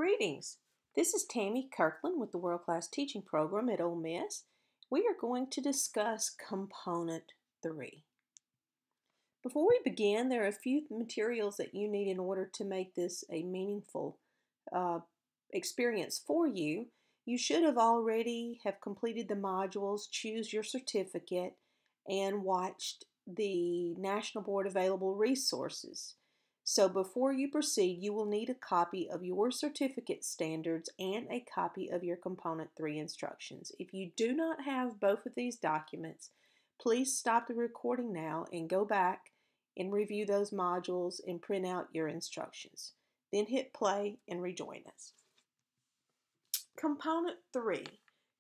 Greetings. This is Tammy Kirkland with the World Class Teaching Program at Ole Miss. We are going to discuss Component 3. Before we begin, there are a few materials that you need in order to make this a meaningful experience for you. You should have already have completed the modules, choose your certificate, and watched the National Board available resources. So before you proceed, you will need a copy of your certificate standards and a copy of your Component 3 instructions. If you do not have both of these documents, please stop the recording now and go back and review those modules and print out your instructions. Then hit play and rejoin us. Component 3,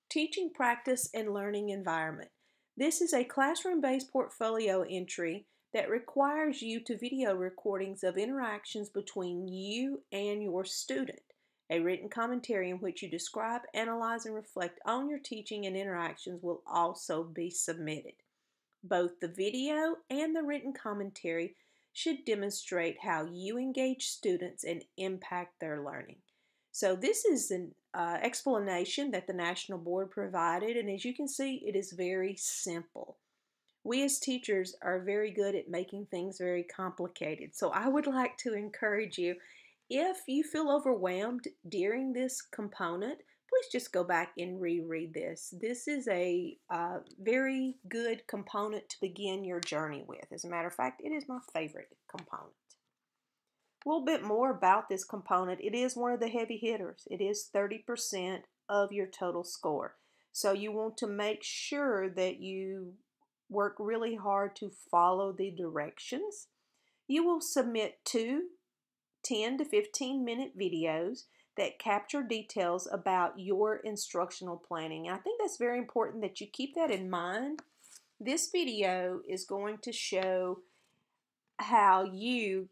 Teaching Practice and Learning Environment. This is a classroom-based portfolio entry that requires you to video recordings of interactions between you and your student. A written commentary in which you describe, analyze, and reflect on your teaching and interactions will also be submitted. Both the video and the written commentary should demonstrate how you engage students and impact their learning. So this is an explanation that the National Board provided, and as you can see, it is very simple. We as teachers are very good at making things very complicated. So I would like to encourage you, if you feel overwhelmed during this component, please just go back and reread this. This is a very good component to begin your journey with. As a matter of fact, it is my favorite component. A little bit more about this component. It is one of the heavy hitters. It is 30% of your total score. So you want to make sure that you work really hard to follow the directions. You will submit 2 10 to 15 minute videos that capture details about your instructional planning. And I think that's very important that you keep that in mind. This video is going to show how you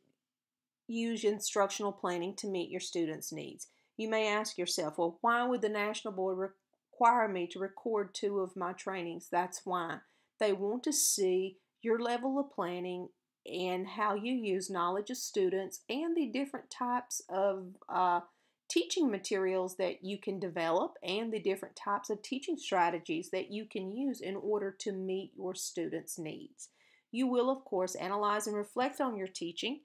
use instructional planning to meet your students' needs. You may ask yourself, well, why would the National Board require me to record 2 of my trainings? That's why. They want to see your level of planning and how you use knowledge of students and the different types of teaching materials that you can develop and the different types of teaching strategies that you can use in order to meet your students' needs. You will, of course, analyze and reflect on your teaching,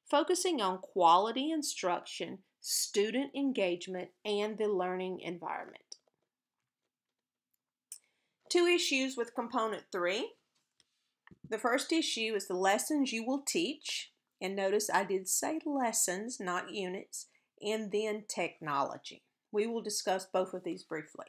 focusing on quality instruction, student engagement, and the learning environment. 2 issues with Component 3. The first issue is the lessons you will teach. And notice I did say lessons, not units. And then technology. We will discuss both of these briefly.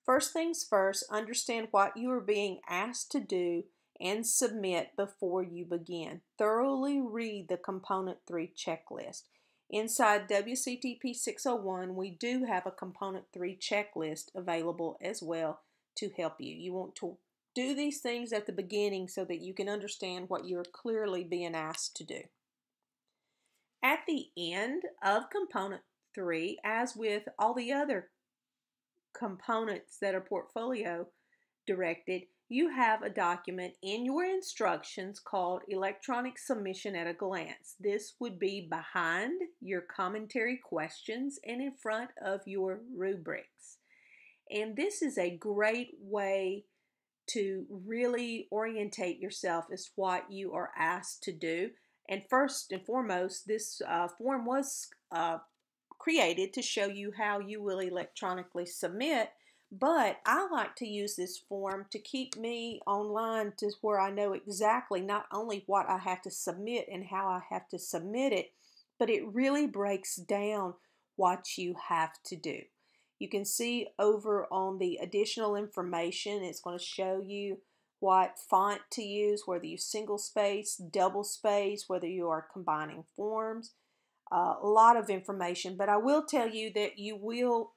First things first, understand what you are being asked to do and submit before you begin. Thoroughly read the Component 3 checklist. Inside WCTP 601, we do have a Component 3 checklist available as well to help you. You want to do these things at the beginning so that you can understand what you're clearly being asked to do. At the end of Component 3, as with all the other components that are portfolio directed, you have a document in your instructions called Electronic Submission at a Glance. This would be behind your commentary questions and in front of your rubrics. And this is a great way to really orientate yourself as what you are asked to do. And first and foremost, this form was created to show you how you will electronically submit, but I like to use this form to keep me online to where I know exactly not only what I have to submit and how I have to submit it, but it really breaks down what you have to do. You can see over on the additional information, it's going to show you what font to use, whether you single space, double space, whether you are combining forms. A lot of information, but I will tell you that you will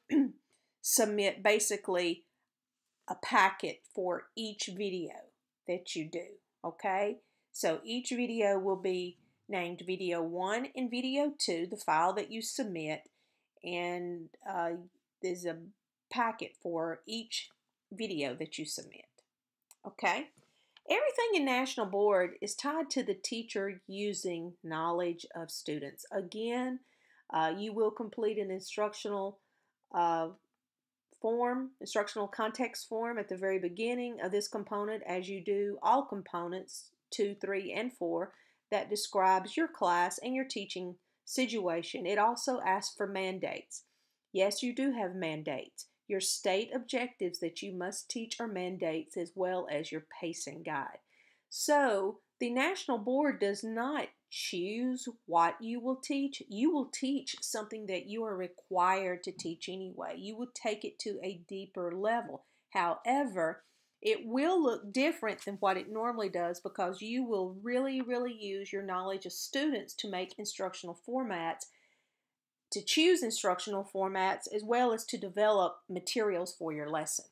submit basically a packet for each video that you do, okay? So each video will be named Video 1 and Video 2, the file that you submit, and there's a packet for each video that you submit. Okay? Everything in National Board is tied to the teacher using knowledge of students. Again, You will complete an instructional instructional context form at the very beginning of this component, as you do all components 2, 3, and 4, that describes your class and your teaching situation. It also asks for mandates. Yes, you do have mandates. Your state objectives that you must teach are mandates, as well as your pacing guide. So the National Board does not choose what you will teach. You will teach something that you are required to teach anyway. You will take it to a deeper level. However, it will look different than what it normally does, because you will really use your knowledge of students to make instructional formats, to choose instructional formats, as well as to develop materials for your lesson.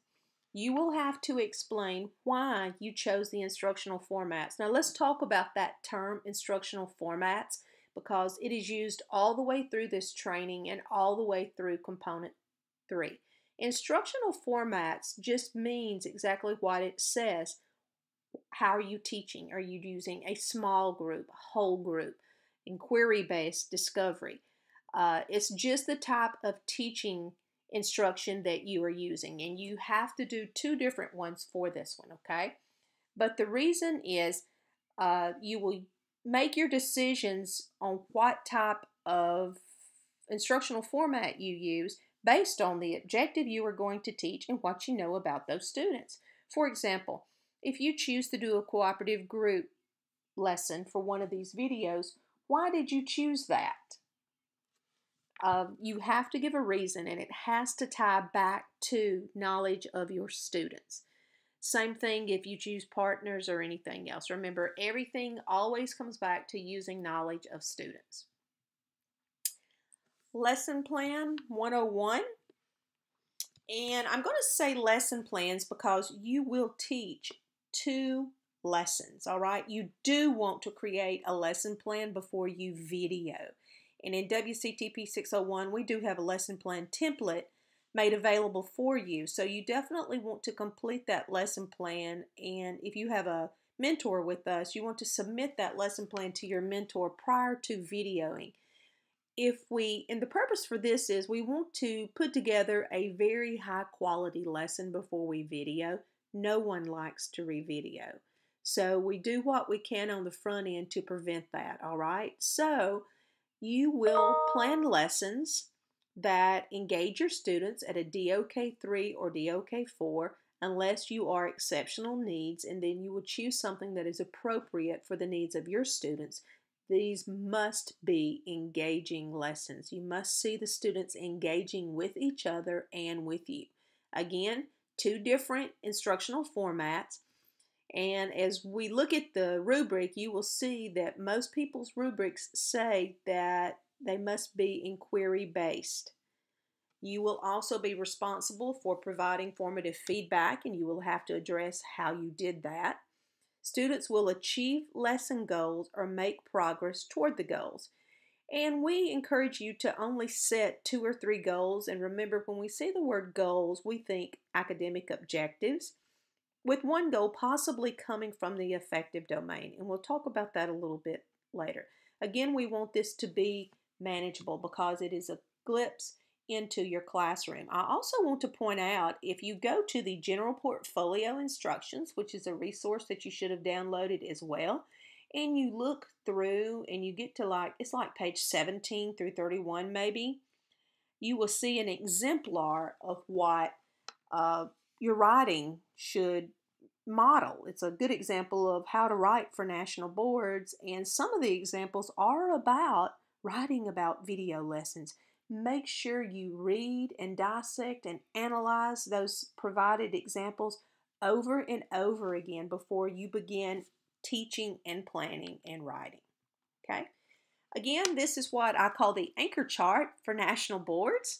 You will have to explain why you chose the instructional formats. Now let's talk about that term, instructional formats, because it is used all the way through this training and all the way through component 3. Instructional formats just means exactly what it says. How are you teaching? Are you using a small group, whole group, inquiry-based discovery? It's just the type of teaching instruction that you are using, and you have to do 2 different ones for this one, okay? But the reason is you will make your decisions on what type of instructional format you use based on the objective you are going to teach and what you know about those students. For example, if you choose to do a cooperative group lesson for one of these videos, why did you choose that? You have to give a reason, and it has to tie back to knowledge of your students. Same thing if you choose partners or anything else. Remember, everything always comes back to using knowledge of students. Lesson Plan 101. And I'm going to say lesson plans because you will teach 2 lessons, all right? You do want to create a lesson plan before you video. And in WCTP 601, we do have a lesson plan template made available for you. So you definitely want to complete that lesson plan. And if you have a mentor with us, you want to submit that lesson plan to your mentor prior to videoing. And the purpose for this is we want to put together a very high quality lesson before we video. No one likes to re-video. So we do what we can on the front end to prevent that, all right? So you will plan lessons that engage your students at a DOK3 or DOK4 unless you are exceptional needs, and then you will choose something that is appropriate for the needs of your students. These must be engaging lessons. You must see the students engaging with each other and with you. Again, 2 different instructional formats. And as we look at the rubric, you will see that most people's rubrics say that they must be inquiry-based. You will also be responsible for providing formative feedback, and you will have to address how you did that. Students will achieve lesson goals or make progress toward the goals. And we encourage you to only set 2 or 3 goals. And remember, when we say the word goals, we think academic objectives, with one goal possibly coming from the affective domain. And we'll talk about that a little bit later. Again, we want this to be manageable because it is a glimpse into your classroom. I also want to point out, if you go to the General Portfolio Instructions, which is a resource that you should have downloaded as well, and you look through and you get to it's like page 17 through 31 maybe, you will see an exemplar of what your writing should model. It's a good example of how to write for national boards, and some of the examples are about writing about video lessons. Make sure you read and dissect and analyze those provided examples over and over again before you begin teaching and planning and writing. Okay? Again, this is what I call the anchor chart for national boards.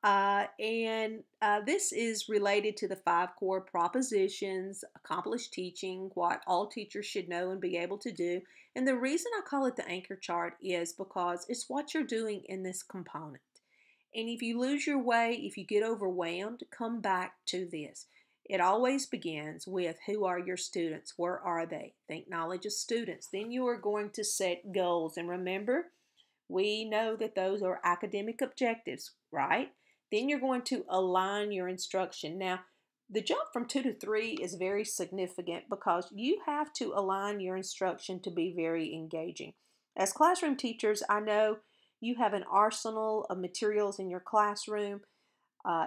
This is related to the 5 core propositions, accomplished teaching, what all teachers should know and be able to do. And the reason I call it the anchor chart is because it's what you're doing in this component. And if you lose your way, if you get overwhelmed, come back to this. It always begins with, who are your students? Where are they? Think knowledge of students. Then you are going to set goals. And remember, We know that those are academic objectives, right? Then you're going to align your instruction. Now, the jump from 2 to 3 is very significant because you have to align your instruction to be very engaging. As classroom teachers, I know you have an arsenal of materials in your classroom.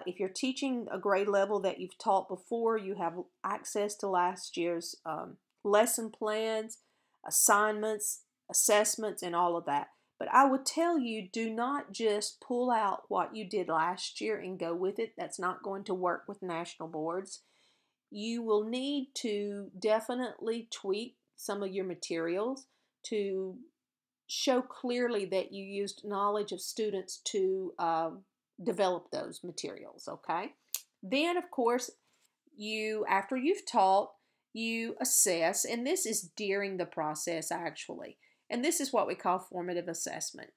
If you're teaching a grade level that you've taught before, you have access to last year's lesson plans, assignments, assessments, and all of that. But I would tell you, do not just pull out what you did last year and go with it. That's not going to work with national boards. You will need to definitely tweak some of your materials to show clearly that you used knowledge of students to develop those materials, okay? Then, of course, after you've taught, you assess, and this is during the process actually. And this is what we call formative assessment.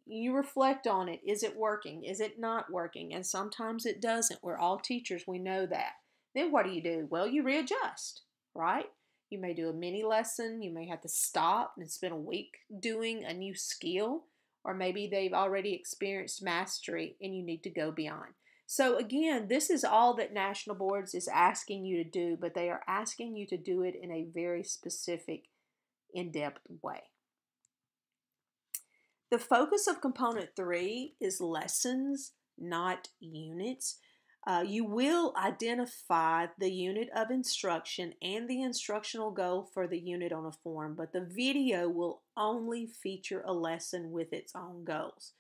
You reflect on it. Is it working? Is it not working? And sometimes it doesn't. We're all teachers. We know that. Then what do? Well, you readjust, right? You may do a mini lesson. You may have to stop and spend a week doing a new skill. Or maybe they've already experienced mastery and you need to go beyond. So again, this is all that National Boards is asking you to do, but they are asking you to do it in a very specific, in-depth way. The focus of Component 3 is lessons, not units. You will identify the unit of instruction and the instructional goal for the unit on a form, but the video will only feature a lesson with its own goals.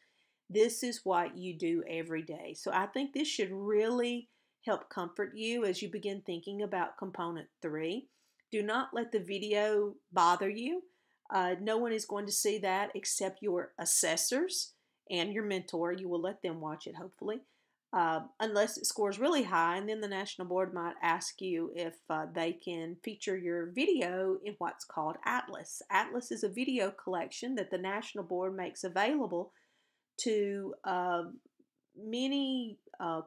This is what you do every day. So I think this should really help comfort you as you begin thinking about Component 3. Do not let the video bother you. No one is going to see that except your assessors and your mentor. You will let them watch it, hopefully, unless it scores really high, and then the National Board might ask you if they can feature your video in what's called Atlas. Atlas is a video collection that the National Board makes available to many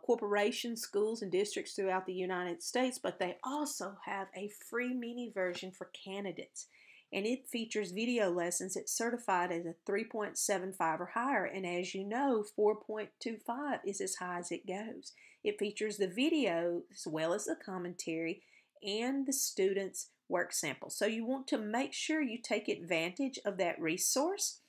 corporations, schools, and districts throughout the United States, but they also have a free mini version for candidates. And it features video lessons that's certified as a 3.75 or higher. And as you know, 4.25 is as high as it goes. It features the video as well as the commentary and the students' work samples. So you want to make sure you take advantage of that resource.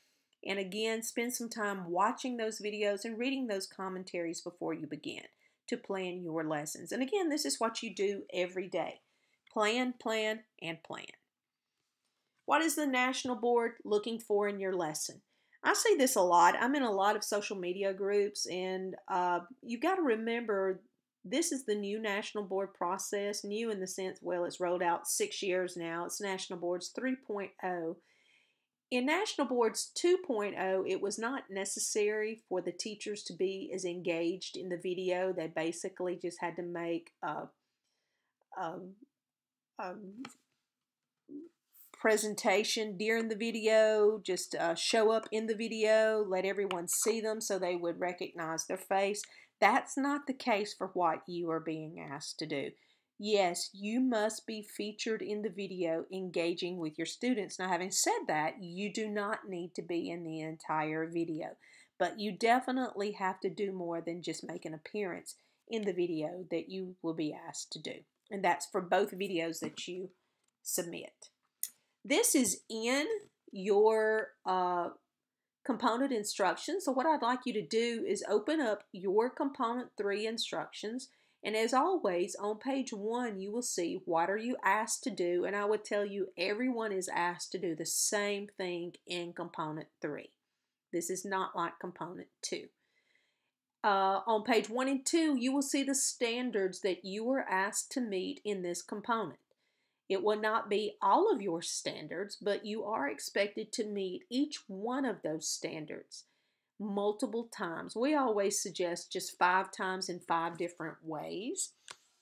And again, spend some time watching those videos and reading those commentaries before you begin to plan your lessons. And again, this is what you do every day. Plan, plan, and plan. What is the National Board looking for in your lesson? I see this a lot. I'm in a lot of social media groups, and you've got to remember this is the new National Board process. New in the sense, well, it's rolled out 6 years now. It's National Boards 3.0. In National Boards 2.0, it was not necessary for the teachers to be as engaged in the video. They basically just had to make a presentation during the video, just show up in the video, let everyone see them so they would recognize their face. That's not the case for what you are being asked to do. Yes, you must be featured in the video engaging with your students. Now, having said that, you do not need to be in the entire video, but you definitely have to do more than just make an appearance in the video that you will be asked to do. And that's for both videos that you submit. This is in your component instructions. So what I'd like you to do is open up your Component 3 instructions. And as always, on page 1, you will see what are you asked to do. And I would tell you everyone is asked to do the same thing in Component 3. This is not like Component 2. On page 1 and 2, you will see the standards that you are asked to meet in this component. It will not be all of your standards, but you are expected to meet each one of those standards multiple times. We always suggest just 5 times in 5 different ways.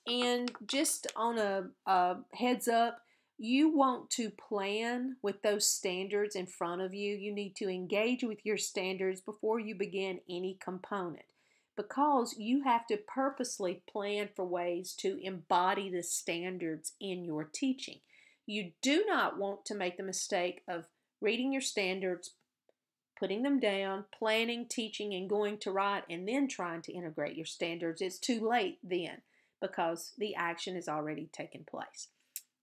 And just on a heads up, you want to plan with those standards in front of you. You need to engage with your standards before you begin any component, because you have to purposely plan for ways to embody the standards in your teaching. You do not want to make the mistake of reading your standards, putting them down, planning, teaching, and going to write, and then trying to integrate your standards, it's too late then because the action has already taken place.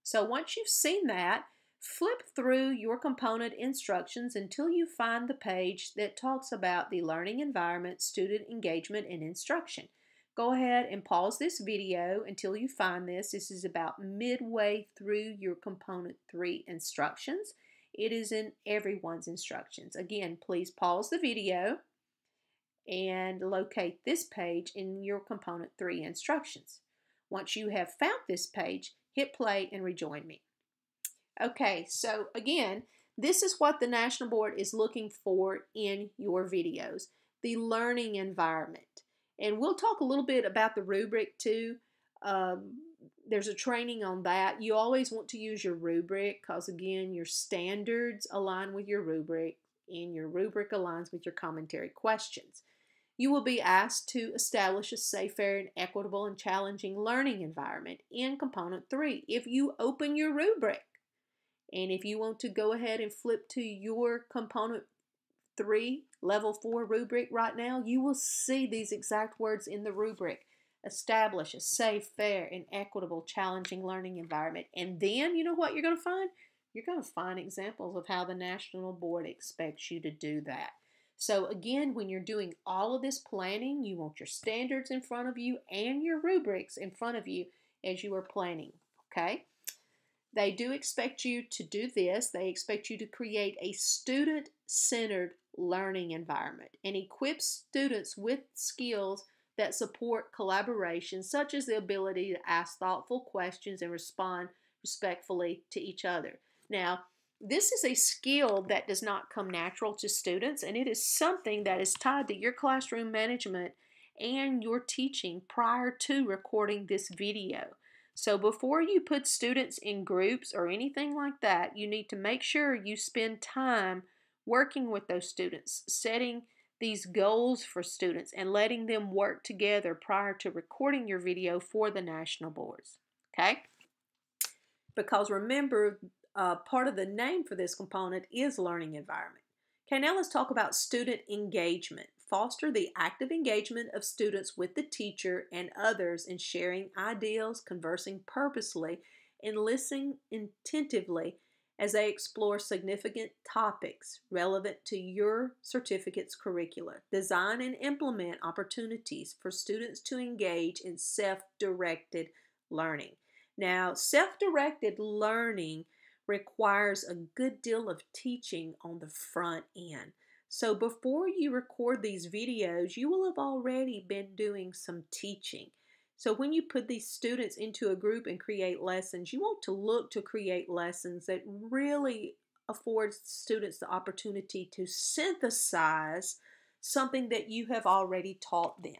So once you've seen that, flip through your component instructions until you find the page that talks about the learning environment, student engagement, and instruction. Go ahead and pause this video until you find this. This is about midway through your component 3 instructions. It is in everyone's instructions. Again, please pause the video and locate this page in your component 3 instructions. Once you have found this page, hit play and rejoin me. Okay, so again, this is what the National Board is looking for in your videos, the learning environment. And we'll talk a little bit about the rubric too. There's a training on that. You always want to use your rubric because, again, your standards align with your rubric and your rubric aligns with your commentary questions. You will be asked to establish a safe, fair, and equitable and challenging learning environment in Component 3 if you open your rubric. And if you want to go ahead and flip to your Component 3 Level 4 rubric right now, you will see these exact words in the rubric. Establish a safe, fair, and equitable, challenging learning environment. And then, you know what you're going to find? You're going to find examples of how the National Board expects you to do that. So again, when you're doing all of this planning, you want your standards in front of you and your rubrics in front of you as you are planning, okay? They do expect you to do this. They expect you to create a student-centered learning environment and equip students with skills that support collaboration, such as the ability to ask thoughtful questions and respond respectfully to each other. Now, this is a skill that does not come natural to students, and it is something that is tied to your classroom management and your teaching prior to recording this video. So before you put students in groups or anything like that, you need to make sure you spend time working with those students, setting these goals for students and letting them work together prior to recording your video for the national boards, okay? Because remember, part of the name for this component is learning environment. Okay, now let's talk about student engagement. Foster the active engagement of students with the teacher and others in sharing ideas, conversing purposely, and listening attentively as they explore significant topics relevant to your certificate's curricula. Design and implement opportunities for students to engage in self-directed learning. Now, self-directed learning requires a good deal of teaching on the front end. So before you record these videos, you will have already been doing some teaching. So when you put these students into a group and create lessons, you want to look to create lessons that really afford students the opportunity to synthesize something that you have already taught them.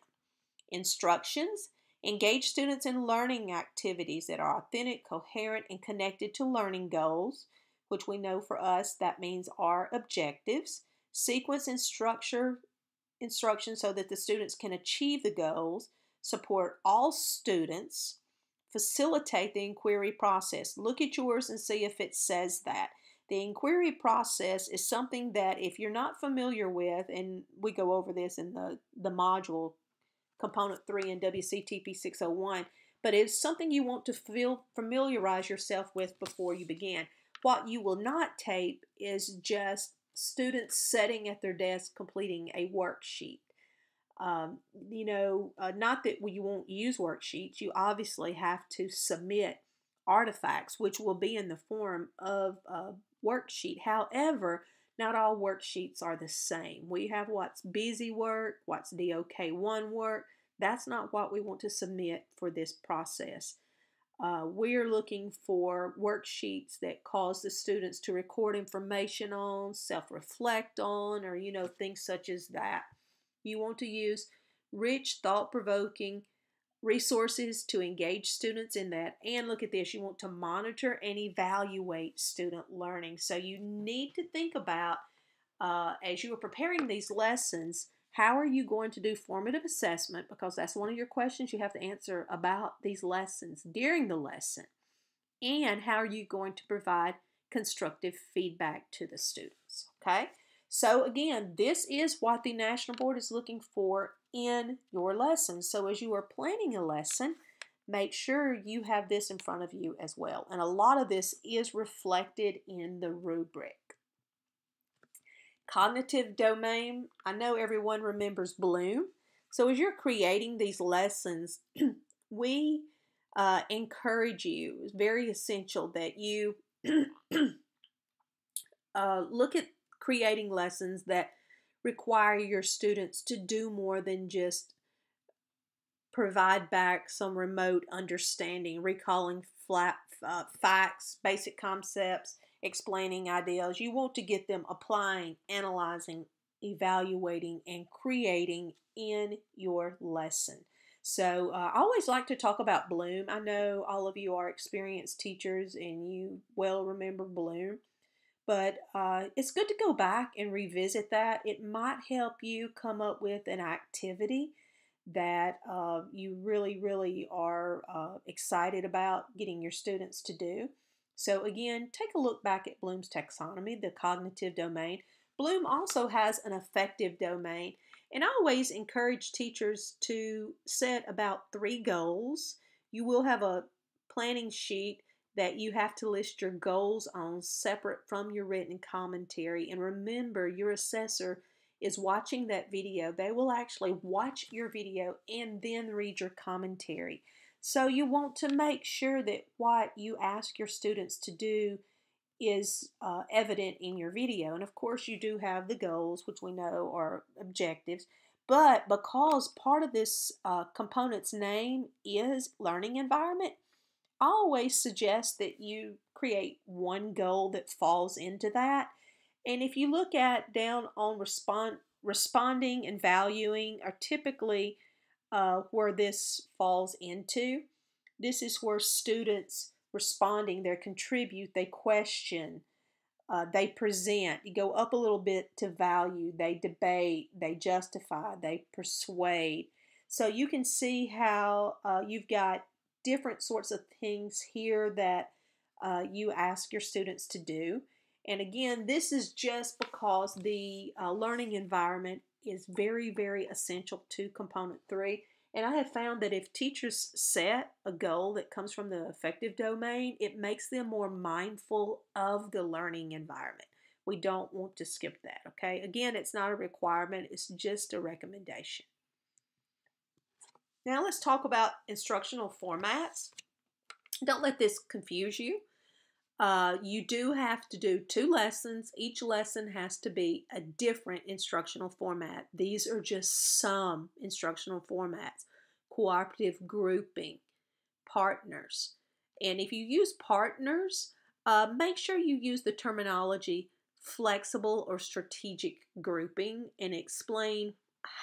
Instructions: engage students in learning activities that are authentic, coherent, and connected to learning goals, which we know for us that means our objectives. Sequence and structure instruction so that the students can achieve the goals. Support all students. Facilitate the inquiry process. Look at yours and see if it says that. The inquiry process is something that if you're not familiar with, and we go over this in the module Component 3 in WCTP 601, but it's something you want to familiarize yourself with before you begin. What you will not tape is just students sitting at their desk completing a worksheet. Not that you won't use worksheets. You obviously have to submit artifacts, which will be in the form of a worksheet. However, not all worksheets are the same. We have what's busy work, what's DOK1 work. That's not what we want to submit for this process. We're looking for worksheets that cause the students to record information on, self-reflect on, or things such as that. You want to use rich, thought-provoking resources to engage students in that. And look at this, you want to monitor and evaluate student learning. So you need to think about, as you are preparing these lessons, how are you going to do formative assessment? Because that's one of your questions you have to answer about these lessons during the lesson. And how are you going to provide constructive feedback to the students? Okay? So again, this is what the National Board is looking for in your lesson. So as you are planning a lesson, make sure you have this in front of you as well. And a lot of this is reflected in the rubric. Cognitive domain, I know everyone remembers Bloom. So as you're creating these lessons, we encourage you, it's very essential that you look at creating lessons that require your students to do more than just provide back some remote understanding, recalling facts, basic concepts, explaining ideas. You want to get them applying, analyzing, evaluating, and creating in your lesson. So I always like to talk about Bloom. I know all of you are experienced teachers and you well remember Bloom. But it's good to go back and revisit that. It might help you come up with an activity that you really are excited about getting your students to do. So again, take a look back at Bloom's taxonomy, the cognitive domain. Bloom also has an affective domain. And I always encourage teachers to set about 3 goals. You will have a planning sheet that you have to list your goals on separate from your written commentary. And remember, your assessor is watching that video. They will actually watch your video and then read your commentary. So you want to make sure that what you ask your students to do is evident in your video. And of course you do have the goals, which we know are objectives. But because part of this component's name is learning environment, I always suggest that you create one goal that falls into that. And if you look at down on responding and valuing are typically where this falls into. This is where students responding, they contribute, they question, they present. You go up a little bit to value, they debate, they justify, they persuade. So you can see how you've got different sorts of things here that you ask your students to do. And again, this is just because the learning environment is very essential to component 3. And I have found that if teachers set a goal that comes from the affective domain, it makes them more mindful of the learning environment. We don't want to skip that, okay? Again, it's not a requirement, it's just a recommendation. Now let's talk about instructional formats. Don't let this confuse you. You do have to do 2 lessons. Each lesson has to be a different instructional format. These are just some instructional formats. Cooperative grouping, partners. And if you use partners, make sure you use the terminology flexible or strategic grouping and explain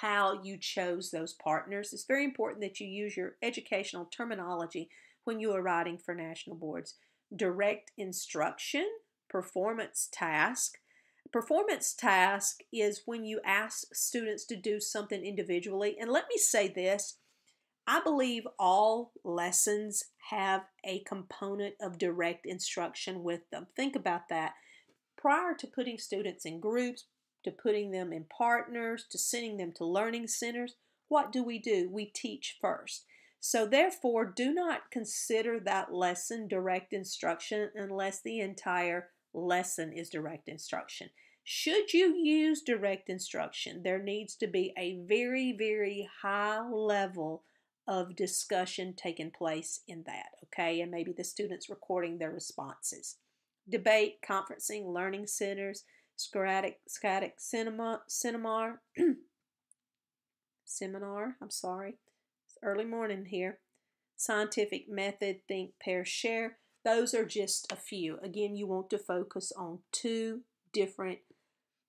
how you chose those partners. It's very important that you use your educational terminology when you are writing for national boards. Direct instruction, performance task. Performance task is when you ask students to do something individually. And let me say this, I believe all lessons have a component of direct instruction with them. Think about that. Prior to putting students in groups, to putting them in partners, to sending them to learning centers, what do? We teach first. So therefore, do not consider that lesson direct instruction unless the entire lesson is direct instruction. Should you use direct instruction, there needs to be a very high level of discussion taking place in that, okay? And maybe the students recording their responses. Debate, conferencing, learning centers, scatic seminar, I'm sorry. It's early morning here. Scientific method, think, pair, share. Those are just a few. Again, you want to focus on 2 different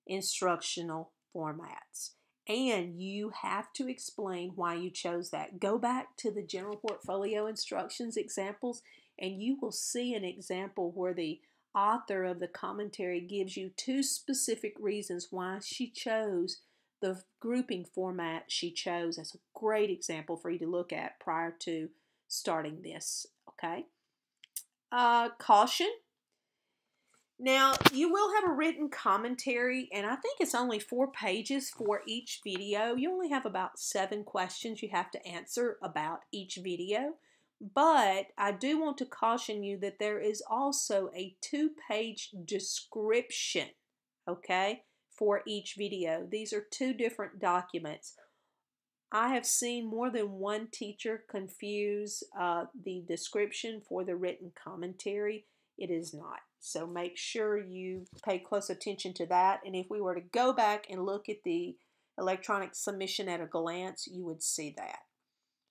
instructional formats. And you have to explain why you chose that. Go back to the general portfolio instructions examples and you will see an example where the author of the commentary gives you 2 specific reasons why she chose the grouping format she chose. That's a great example for you to look at prior to starting this, okay? Caution. Now, you will have a written commentary, and I think it's only 4 pages for each video. You only have about 7 questions you have to answer about each video. But I do want to caution you that there is also a 2-page description, okay, for each video. These are 2 different documents. I have seen more than one teacher confuse the description for the written commentary. It is not. So make sure you pay close attention to that. And if we were to go back and look at the electronic submission at a glance, you would see that.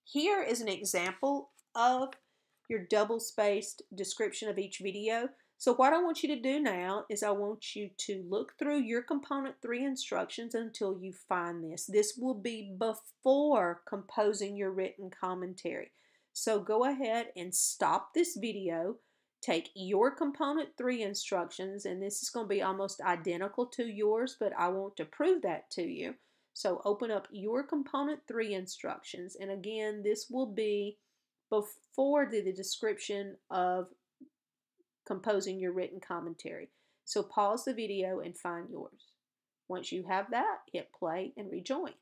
Here is an example of your double-spaced description of each video. So what I want you to do now is I want you to look through your component 3 instructions until you find this. This will be before composing your written commentary. So go ahead and stop this video, take your component 3 instructions, and this is going to be almost identical to yours, but I want to prove that to you. So open up your component 3 instructions, and again, this will be before the description of composing your written commentary. So pause the video and find yours. Once you have that, hit play and rejoin.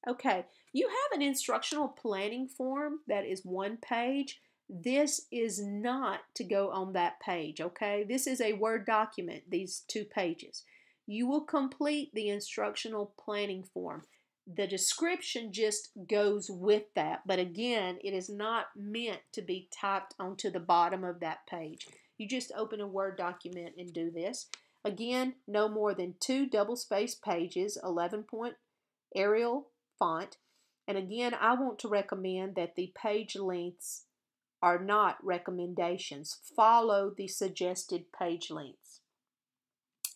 Okay, you have an instructional planning form that is 1 page. This is not to go on that page, okay? This is a Word document, these 2 pages. You will complete the instructional planning form. The description just goes with that, but again, it is not meant to be typed onto the bottom of that page. You just open a Word document and do this. Again, no more than 2 double-spaced pages, 11-point Arial font. And again, I want to recommend that the page lengths are not recommendations. Follow the suggested page lengths.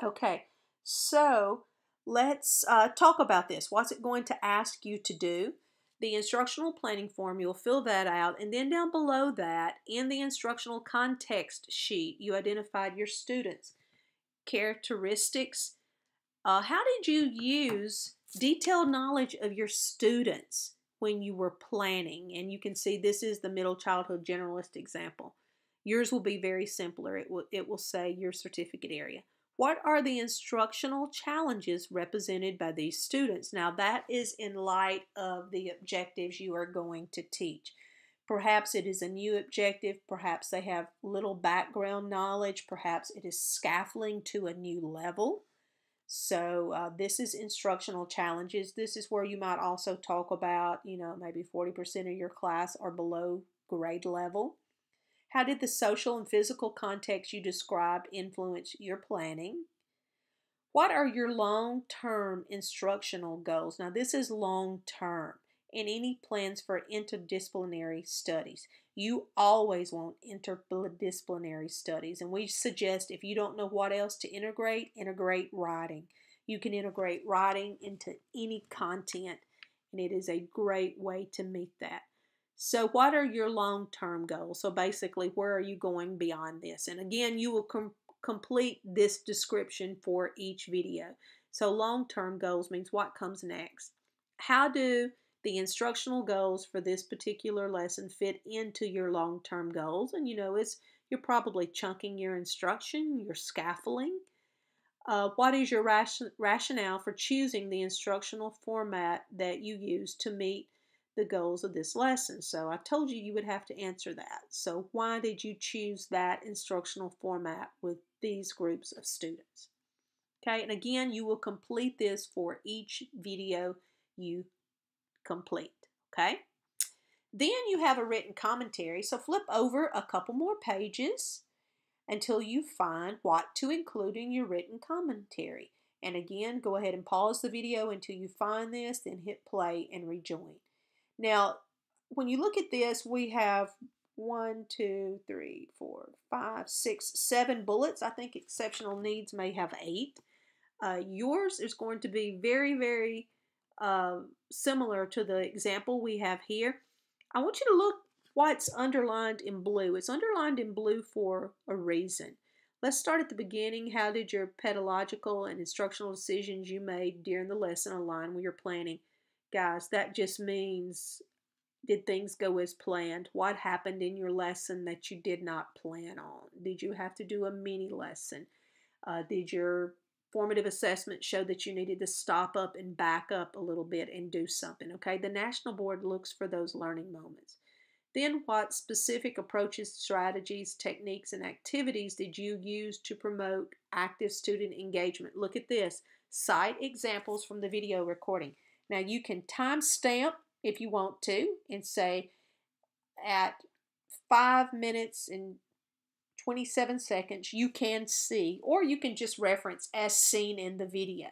Okay, so let's talk about this. What's it going to ask you to do? The instructional planning form, you'll fill that out, and then down below that, in the instructional context sheet, you identified your students' characteristics. How did you use detailed knowledge of your students when you were planning? And you can see this is the middle childhood generalist example. Yours will be very simpler. It will say your certificate area. What are the instructional challenges represented by these students? Now that is in light of the objectives you are going to teach. Perhaps it is a new objective, perhaps they have little background knowledge, perhaps it is scaffolding to a new level. So this is instructional challenges. This is where you might also talk about, maybe 40% of your class are below grade level. How did the social and physical context you described influence your planning? What are your long-term instructional goals? Now this is long-term. And any plans for interdisciplinary studies. You always want interdisciplinary studies. And we suggest if you don't know what else to integrate, integrate writing. You can integrate writing into any content, and it is a great way to meet that. So what are your long-term goals? So basically, where are you going beyond this? And again, you will complete this description for each video. So long-term goals means what comes next. How do the instructional goals for this particular lesson fit into your long-term goals? And you're probably chunking your instruction, your scaffolding. What is your rationale for choosing the instructional format that you use to meet the goals of this lesson? So I told you would have to answer that. So why did you choose that instructional format with these groups of students? Okay, and again, you will complete this for each video you complete. Okay, then you have a written commentary. So flip over a couple more pages until you find what to include in your written commentary. And again, go ahead and pause the video until you find this, then hit play and rejoin. Now, when you look at this, we have 1, 2, 3, 4, 5, 6, 7 bullets. I think exceptional needs may have 8. Yours is going to be very, very similar to the example we have here. I want you to look what's underlined in blue. It's underlined in blue for a reason. Let's start at the beginning. How did your pedagogical and instructional decisions you made during the lesson align with your planning? Guys, that just means, did things go as planned? What happened in your lesson that you did not plan on? Did you have to do a mini lesson? Did your formative assessment show that you needed to stop up and back up a little bit and do something? Okay, the National Board looks for those learning moments. Then what specific approaches, strategies, techniques, and activities did you use to promote active student engagement? Look at this. Cite examples from the video recording. Now you can timestamp if you want to and say at 5 minutes and 27 seconds you can see, or you can just reference as seen in the video.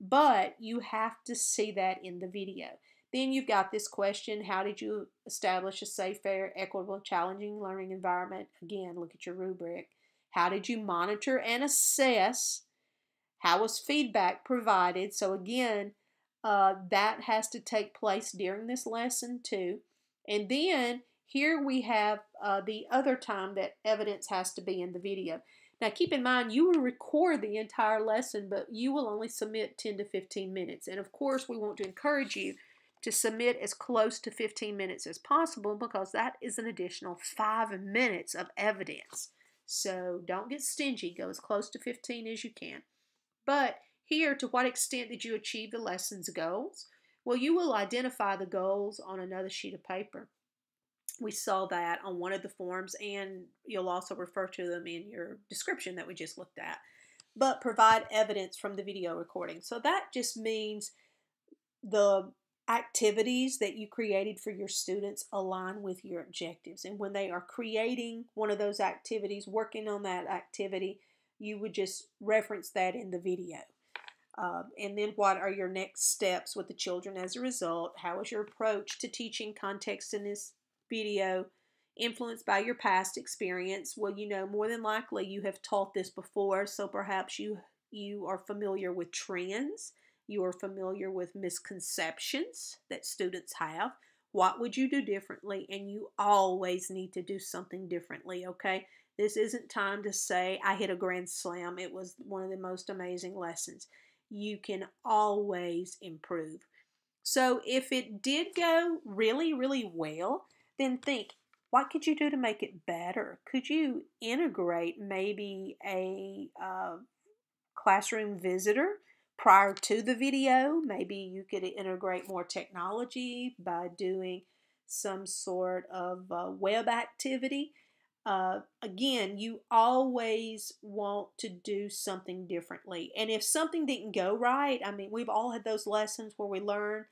But you have to see that in the video. Then you've got this question, how did you establish a safe, fair, equitable, challenging learning environment? Again, look at your rubric. How did you monitor and assess? How was feedback provided? So again, that has to take place during this lesson too. And then here we have the other time that evidence has to be in the video. Now keep in mind, you will record the entire lesson, but you will only submit 10 to 15 minutes. And of course, we want to encourage you to submit as close to 15 minutes as possible, because that is an additional 5 minutes of evidence. So don't get stingy. Go as close to 15 as you can. But here, to what extent did you achieve the lesson's goals? Well, you will identify the goals on another sheet of paper. We saw that on one of the forms, and you'll also refer to them in your description that we just looked at. But provide evidence from the video recording. So that just means the activities that you created for your students align with your objectives. And when they are creating one of those activities, working on that activity, you would just reference that in the video. And then what are your next steps with the children as a result? How is your approach to teaching context in this video influenced by your past experience? Well, you know, more than likely you have taught this before, so perhaps you are familiar with trends. You are familiar with misconceptions that students have. What would you do differently? And you always need to do something differently, okay? This isn't time to say, I hit a grand slam. It was one of the most amazing lessons. You can always improve. So if it did go really, really well, then think, what could you do to make it better? Could you integrate maybe a classroom visitor prior to the video? Maybe you could integrate more technology by doing some sort of web activity. Again, you always want to do something differently. And if something didn't go right, I mean, we've all had those lessons where we learn,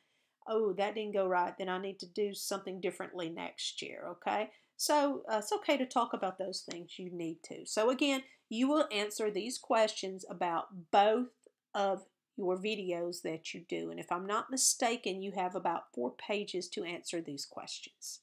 oh, that didn't go right, then I need to do something differently next year, okay? So it's okay to talk about those things you need to. So again, you will answer these questions about both of your videos that you do. And if I'm not mistaken, you have about 4 pages to answer these questions.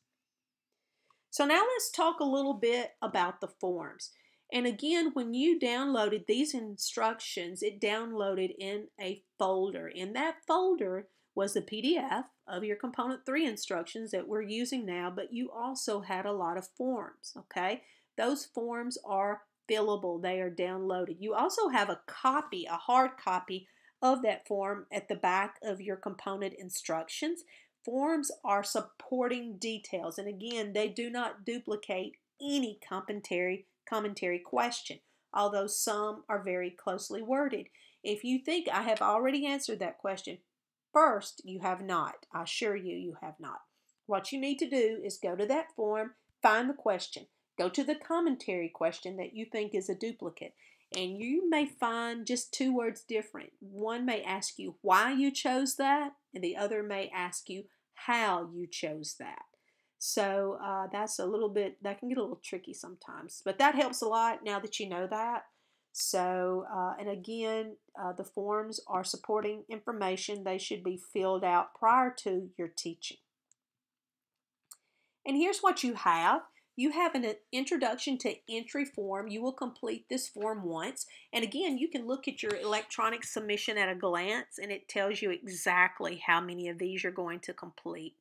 So now let's talk a little bit about the forms. And again, when you downloaded these instructions, it downloaded in a folder. In that folder was the PDF of your Component 3 instructions that we're using now, but you also had a lot of forms, okay? Those forms are fillable. They are downloaded. You also have a copy, a hard copy of that form at the back of your component instructions. Forms are supporting details, and again, they do not duplicate any commentary question, although some are very closely worded. If you think I have already answered that question, first, you have not. I assure you, you have not. What you need to do is go to that form, find the question, go to the commentary question that you think is a duplicate, and you may find just 2 words different. One may ask you why you chose that, and the other may ask you how you chose that. So that's a little bit, that can get a little tricky sometimes, but that helps a lot now that you know that. So, and again, the forms are supporting information. They should be filled out prior to your teaching. And here's what you have. You have an introduction to entry form. You will complete this form once. And again, you can look at your electronic submission at a glance, and it tells you exactly how many of these you're going to complete.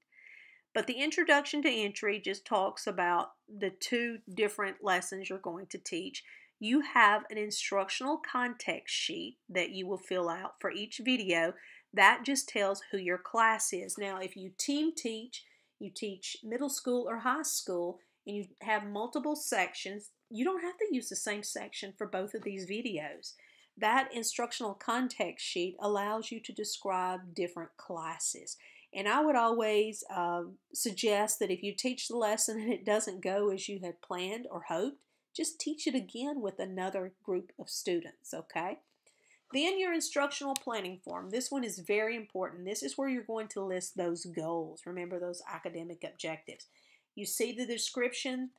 But the introduction to entry just talks about the 2 different lessons you're going to teach. You have an instructional context sheet that you will fill out for each video. That just tells who your class is. Now, if you team teach, you teach middle school or high school, and you have multiple sections, you don't have to use the same section for both of these videos. that instructional context sheet allows you to describe different classes. And I would always suggest that if you teach the lesson and it doesn't go as you had planned or hoped, just teach it again with another group of students, okay? Then your instructional planning form. This one is very important. This is where you're going to list those goals. Remember those academic objectives. You see the description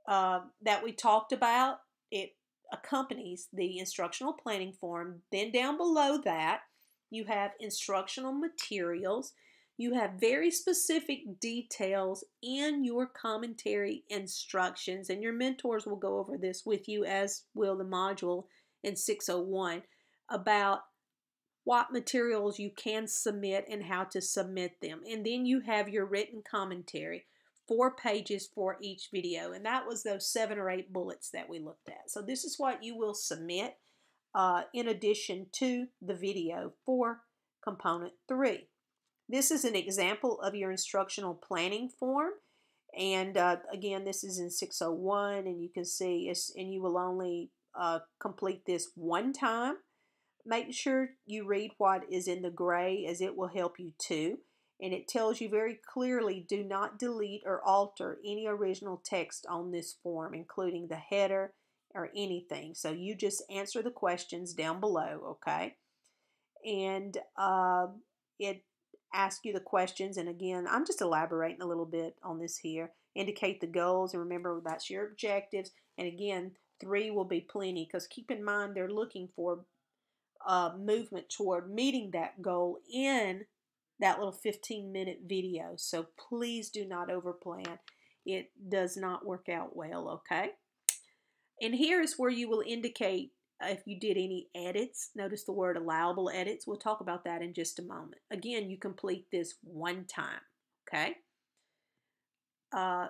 that we talked about. It accompanies the instructional planning form. Then down below that, you have instructional materials. You have very specific details in your commentary instructions, and your mentors will go over this with you, as will the module in 601, about what materials you can submit and how to submit them. And then you have your written commentary, 4 pages for each video. And that was those 7 or 8 bullets that we looked at. So this is what you will submit in addition to the video for component 3. This is an example of your instructional planning form. And again, this is in 601, and you can see, and you will only complete this one time. Make sure you read what is in the gray, as it will help you too. And it tells you very clearly, do not delete or alter any original text on this form, including the header or anything. So you just answer the questions down below, okay? And it asks you the questions. And again, I'm just elaborating a little bit on this here. Indicate the goals, and remember that's your objectives. And again, 3 will be plenty, because keep in mind they're looking for movement toward meeting that goal in that little 15-minute video. So please do not overplan. It does not work out well, okay? And here is where you will indicate if you did any edits. Notice the word allowable edits. We'll talk about that in just a moment. Again, you complete this one time, okay? I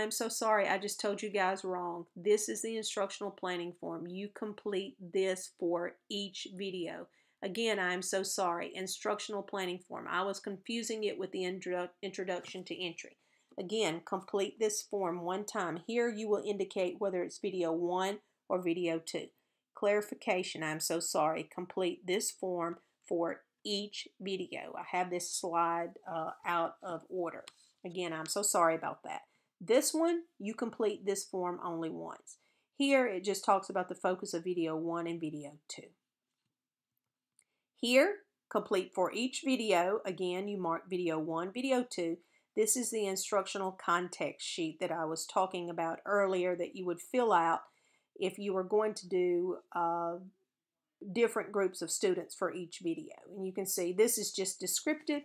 am so sorry. I just told you guys wrong. This is the instructional planning form. You complete this for each video. Again, I am so sorry. Instructional planning form. I was confusing it with the introduction to entry. Again, complete this form one time. Here you will indicate whether it's video 1 or video 2. Clarification, I'm so sorry. Complete this form for each video. I have this slide out of order. Again, I'm so sorry about that. This one, you complete this form only once. Here, it just talks about the focus of video 1 and video 2. Here, complete for each video. Again, you mark video 1, video 2. This is the instructional context sheet that I was talking about earlier that you would fill out if you were going to do different groups of students for each video. And you can see this is just descriptive.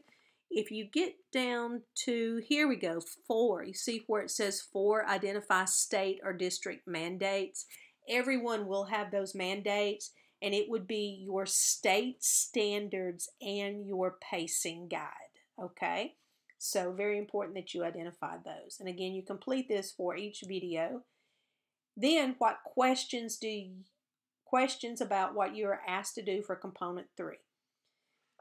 If you get down to, here we go, 4. You see where it says 4, identify state or district mandates. Everyone will have those mandates, and it would be your state standards and your pacing guide, okay? So very important that you identify those. And again, you complete this for each video. Then what questions about what you are asked to do for component 3.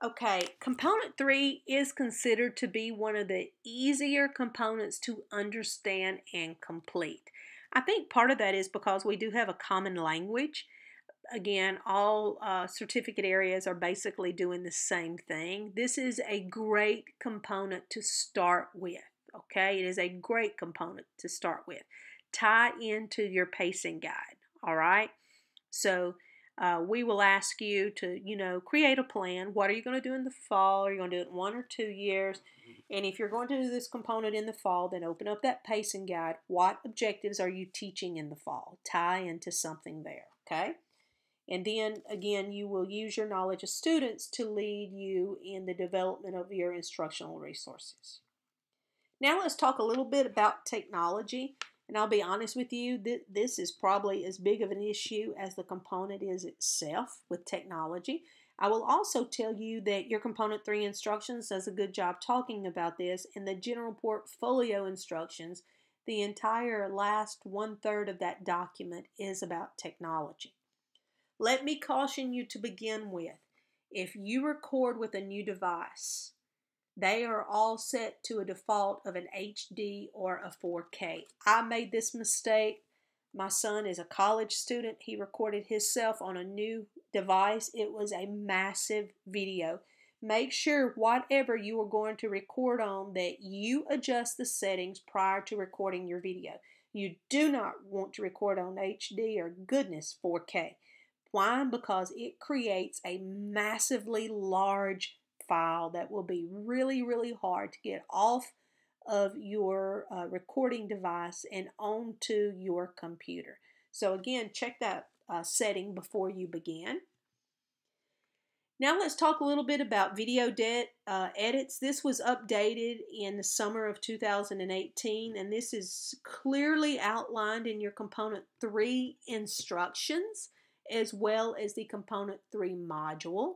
Okay, component 3 is considered to be one of the easier components to understand and complete. I think part of that is because we do have a common language. Again, all certificate areas are basically doing the same thing. This is a great component to start with, okay? It is a great component to start with. Tie into your pacing guide, all right? So we will ask you to, create a plan. What are you going to do in the fall? Are you going to do it in 1 or 2 years? And if you're going to do this component in the fall, then open up that pacing guide. What objectives are you teaching in the fall? Tie into something there, okay? And then, again, you will use your knowledge of students to lead you in the development of your instructional resources. Now let's talk a little bit about technology. And I'll be honest with you, this is probably as big of an issue as the component is itself with technology. I will also tell you that your component 3 instructions does a good job talking about this. In the general portfolio instructions, the entire last 1/3 of that document is about technology. Let me caution you to begin with. If you record with a new device, they are all set to a default of an HD or a 4K. I made this mistake. My son is a college student. He recorded himself on a new device. It was a massive video. Make sure whatever you are going to record on that you adjust the settings prior to recording your video. You do not want to record on HD or goodness 4K. Why? Because it creates a massively large file that will be really, really hard to get off of your recording device and onto your computer. So again, check that setting before you begin. Now let's talk a little bit about video edits. This was updated in the summer of 2018, and this is clearly outlined in your Component 3 instructions as well as the Component 3 module.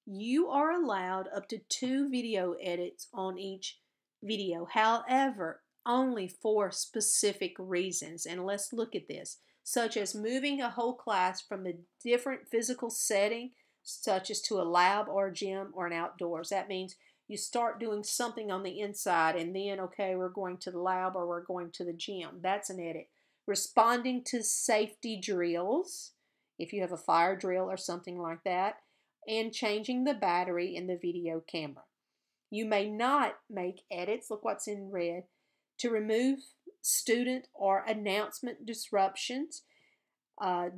You are allowed up to 2 video edits on each video. However, only for specific reasons. And let's look at this, such as moving a whole class from a different physical setting, such as to a lab or a gym or an outdoors. That means you start doing something on the inside and then, okay, we're going to the lab or we're going to the gym. That's an edit. Responding to safety drills, if you have a fire drill or something like that, and changing the battery in the video camera. You may not make edits, look what's in red, to remove student or announcement disruptions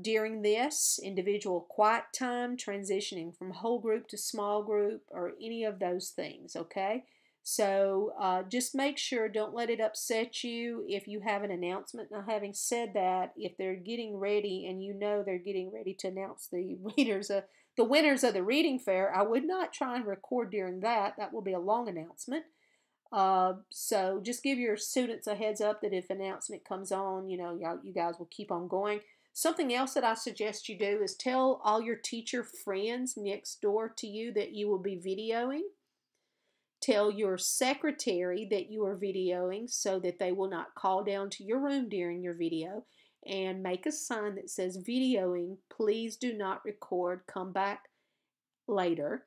during this, individual quiet time, transitioning from whole group to small group, or any of those things, okay? So just make sure, don't let it upset you if you have an announcement. Now, having said that, if they're getting ready and you know they're getting ready to announce the winners of the reading fair, I would not try and record during that. That will be a long announcement. So just give your students a heads up that if announcement comes on, you guys will keep on going. Something else that I suggest you do is tell all your teacher friends next door to you that you will be videoing. Tell your secretary that you are videoing so that they will not call down to your room during your video. And make a sign that says videoing, please do not record, come back later.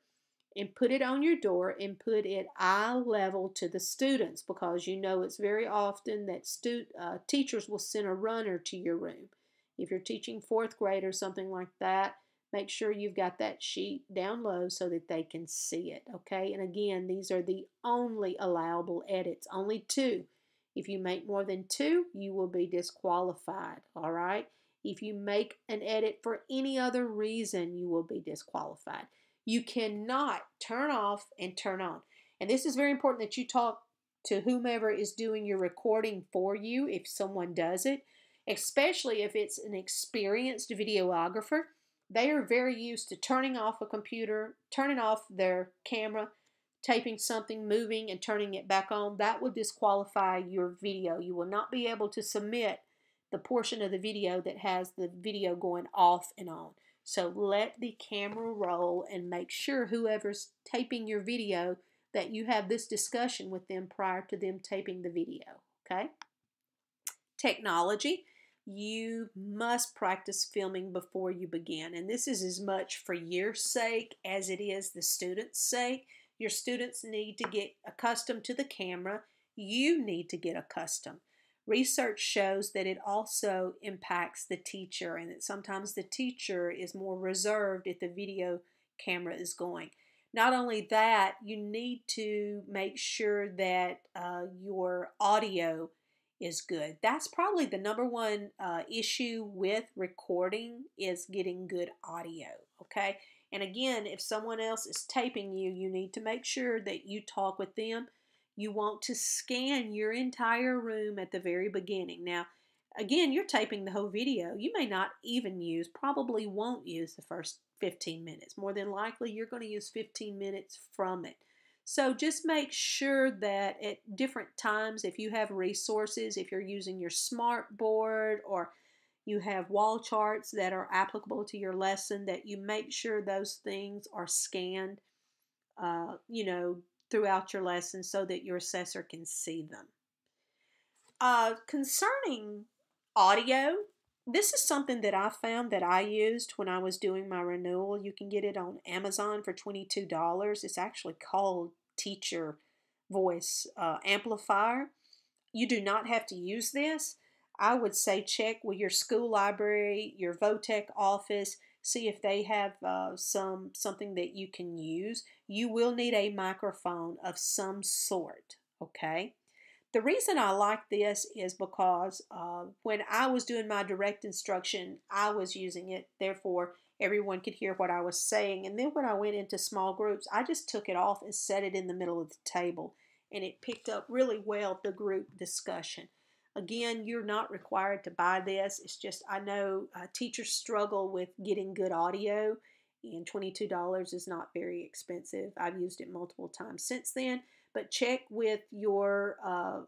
And put it on your door and put it eye level to the students, because it's very often that teachers will send a runner to your room. If you're teaching 4th grade or something like that, make sure you've got that sheet down low so that they can see it, okay? And again, these are the only allowable edits, only 2. If you make more than 2, you will be disqualified, all right? If you make an edit for any other reason, you will be disqualified. You cannot turn off and turn on. And this is very important that you talk to whomever is doing your recording for you if someone does it, especially if it's an experienced videographer. They are very used to turning off a computer, turning off their camera, taping something, moving, and turning it back on. That will disqualify your video. You will not be able to submit the portion of the video that has the video going off and on. So let the camera roll and make sure whoever's taping your video that you have this discussion with them prior to them taping the video, okay? Technology. You must practice filming before you begin, and this is as much for your sake as it is the student's sake. Your students need to get accustomed to the camera. You need to get accustomed. Research shows that it also impacts the teacher, and that sometimes the teacher is more reserved if the video camera is going. Not only that, you need to make sure that your audio is good. That's probably the number one issue with recording, is getting good audio, okay? And again, if someone else is taping you, you need to make sure that you talk with them. You want to scan your entire room at the very beginning. Now, again, you're taping the whole video. You may not even probably won't use the first 15 minutes. More than likely, you're going to use 15 minutes from it. So just make sure that at different times, if you have resources, if you're using your smart board or you have wall charts that are applicable to your lesson, that you make sure those things are scanned, throughout your lesson so that your assessor can see them. Concerning audio, this is something that I found that I used when I was doing my renewal. You can get it on Amazon for $22. It's actually called Teacher Voice Amplifier. You do not have to use this. I would say check with your school library, your VOTEC office, see if they have something that you can use. You will need a microphone of some sort, okay? The reason I like this is because when I was doing my direct instruction, I was using it. Therefore, everyone could hear what I was saying. And then when I went into small groups, I just took it off and set it in the middle of the table. And it picked up really well the group discussion. Again, you're not required to buy this. It's just I know teachers struggle with getting good audio, and $22 is not very expensive. I've used it multiple times since then. But check with your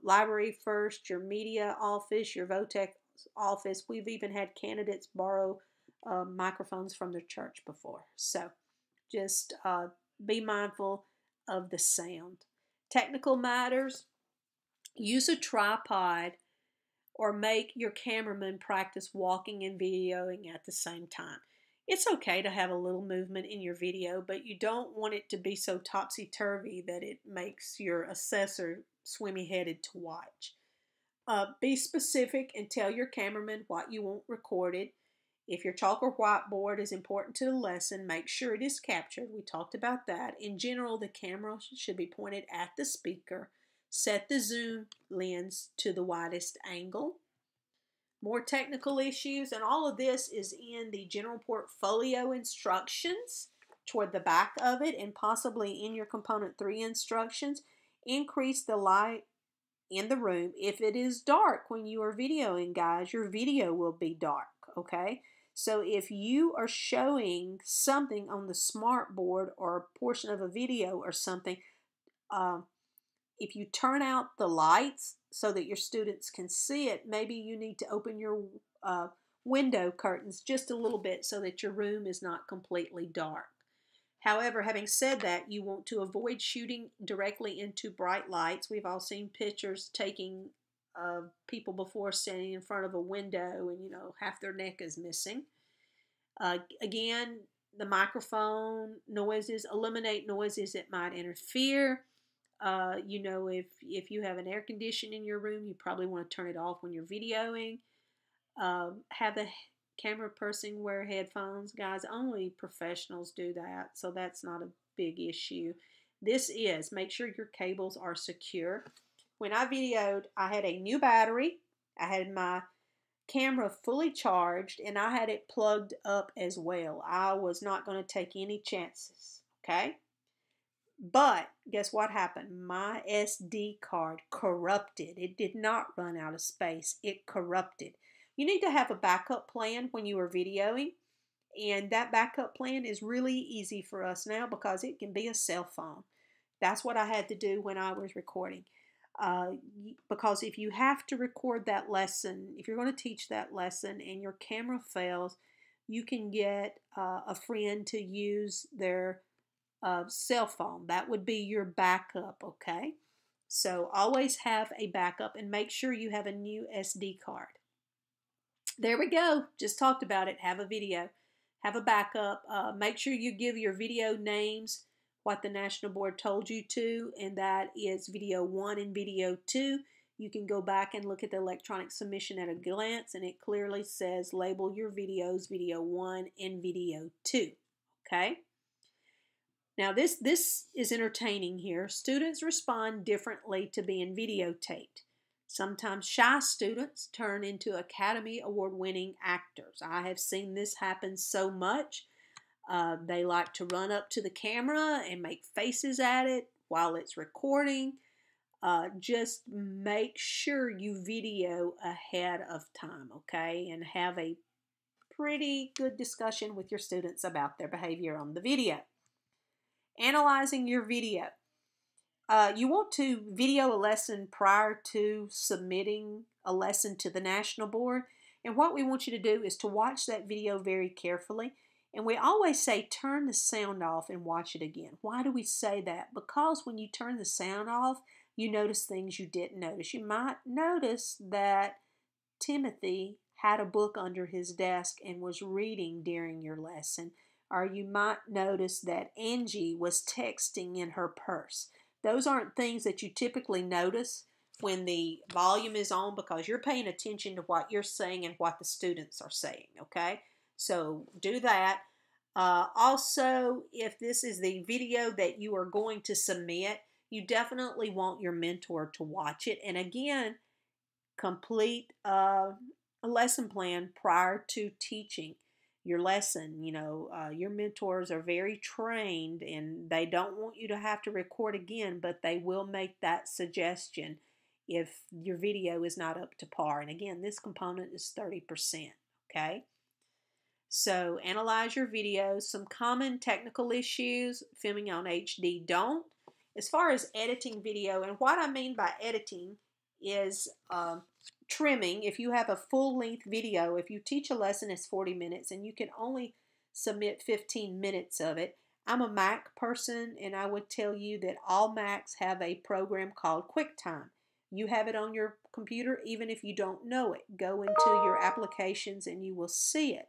library first, your media office, your VOTEC office. We've even had candidates borrow microphones from their church before. So just be mindful of the sound. Technical matters, use a tripod or make your cameraman practice walking and videoing at the same time. It's okay to have a little movement in your video, but you don't want it to be so topsy-turvy that it makes your assessor swimmy-headed to watch. Be specific and tell your cameraman what you want recorded. If your chalk or whiteboard is important to the lesson, make sure it is captured. We talked about that. In general, the camera should be pointed at the speaker. Set the zoom lens to the widest angle. More technical issues, and all of this is in the general portfolio instructions toward the back of it and possibly in your component 3 instructions. Increase the light in the room. If it is dark when you are videoing, guys, your video will be dark, okay? So if you are showing something on the smart board or a portion of a video or something, if you turn out the lights so that your students can see it, maybe you need to open your window curtains just a little bit so that your room is not completely dark. However, having said that, you want to avoid shooting directly into bright lights. We've all seen pictures taking people before standing in front of a window and, half their neck is missing. Again, the microphone noises, eliminate noises that might interfere. If you have an air conditioner in your room, you probably want to turn it off when you're videoing. Have the camera person wear headphones. Guys, only professionals do that, so that's not a big issue. Make sure your cables are secure. When I videoed, I had a new battery. I had my camera fully charged, and I had it plugged up as well. I was not going to take any chances, okay? But guess what happened? My SD card corrupted. It did not run out of space. It corrupted. You need to have a backup plan when you are videoing. And that backup plan is really easy for us now because it can be a cell phone. That's what I had to do when I was recording. Because if you have to record that lesson, if you're going to teach that lesson and your camera fails, you can get a friend to use their cell phone. That would be your backup, okay? So always have a backup and make sure you have a new SD card. There we go. Just talked about it. Have a video. Have a backup. Make sure you give your video names what the National Board told you to, and that is video 1 and video 2. You can go back and look at the electronic submission at a glance, and it clearly says label your videos video 1 and video 2. Okay? Now this is entertaining here. Students respond differently to being videotaped. Sometimes shy students turn into Academy Award-winning actors. I have seen this happen so much. They like to run up to the camera and make faces at it while it's recording. Just make sure you video ahead of time, okay? And have a pretty good discussion with your students about their behavior on the video. Analyzing your video. You want to video a lesson prior to submitting a lesson to the National Board. And what we want you to do is to watch that video very carefully. And we always say turn the sound off and watch it again. Why do we say that? Because when you turn the sound off, you notice things you didn't notice. You might notice that Timothy had a book under his desk and was reading during your lesson. Or you might notice that Angie was texting in her purse. Those aren't things that you typically notice when the volume is on because you're paying attention to what you're saying and what the students are saying, okay? So do that. Also, if this is the video that you are going to submit, you definitely want your mentor to watch it. And again, complete a lesson plan prior to teaching your lesson. Your mentors are very trained and they don't want you to have to record again, but they will make that suggestion if your video is not up to par. And again, this component is 30%, okay? So analyze your videos. Some common technical issues, filming on HD, don't. As far as editing video, and what I mean by editing is trimming. If you have a full-length video, if you teach a lesson it's 40 minutes and you can only submit 15 minutes of it. I'm a Mac person and I would tell you that all Macs have a program called QuickTime. You have it on your computer even if you don't know it. Go into your applications and you will see it.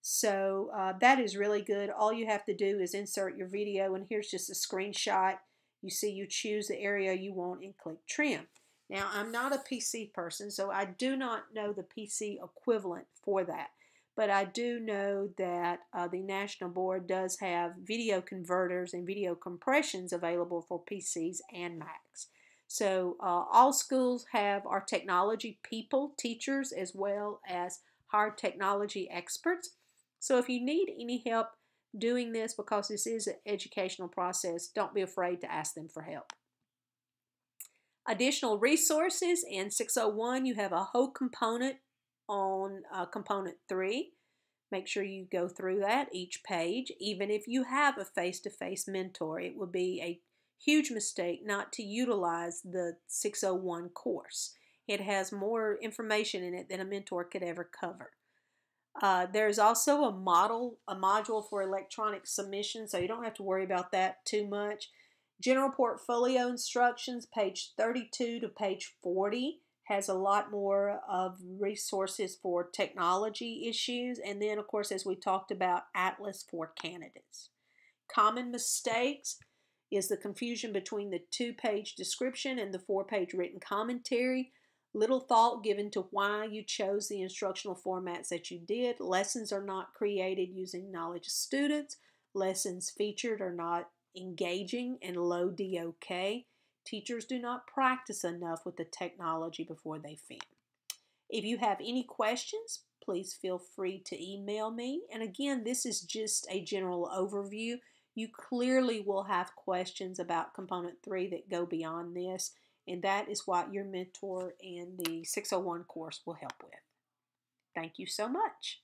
So that is really good. All you have to do is insert your video, and here's just a screenshot. You see, you choose the area you want and click trim. Now, I'm not a PC person, so I do not know the PC equivalent for that. But I do know that the National Board does have video converters and video compressions available for PCs and Macs. So all schools have our technology people, teachers, as well as hard technology experts. So if you need any help doing this, because this is an educational process, don't be afraid to ask them for help. Additional resources in 601, you have a whole component on component 3. Make sure you go through that each page. Even if you have a face-to-face mentor, it would be a huge mistake not to utilize the 601 course. It has more information in it than a mentor could ever cover. There's also a module for electronic submission, so you don't have to worry about that too much. General portfolio instructions, page 32 to page 40, has a lot more of resources for technology issues. And then, of course, as we talked about, Atlas for candidates. Common mistakes is the confusion between the 2-page description and the 4-page written commentary. Little thought given to why you chose the instructional formats that you did. Lessons are not created using knowledge of students. Lessons featured are not engaging and low DOK. Teachers do not practice enough with the technology before they film. If you have any questions, please feel free to email me. And again, this is just a general overview. You clearly will have questions about Component 3 that go beyond this. And that is what your mentor in the 601 course will help with. Thank you so much.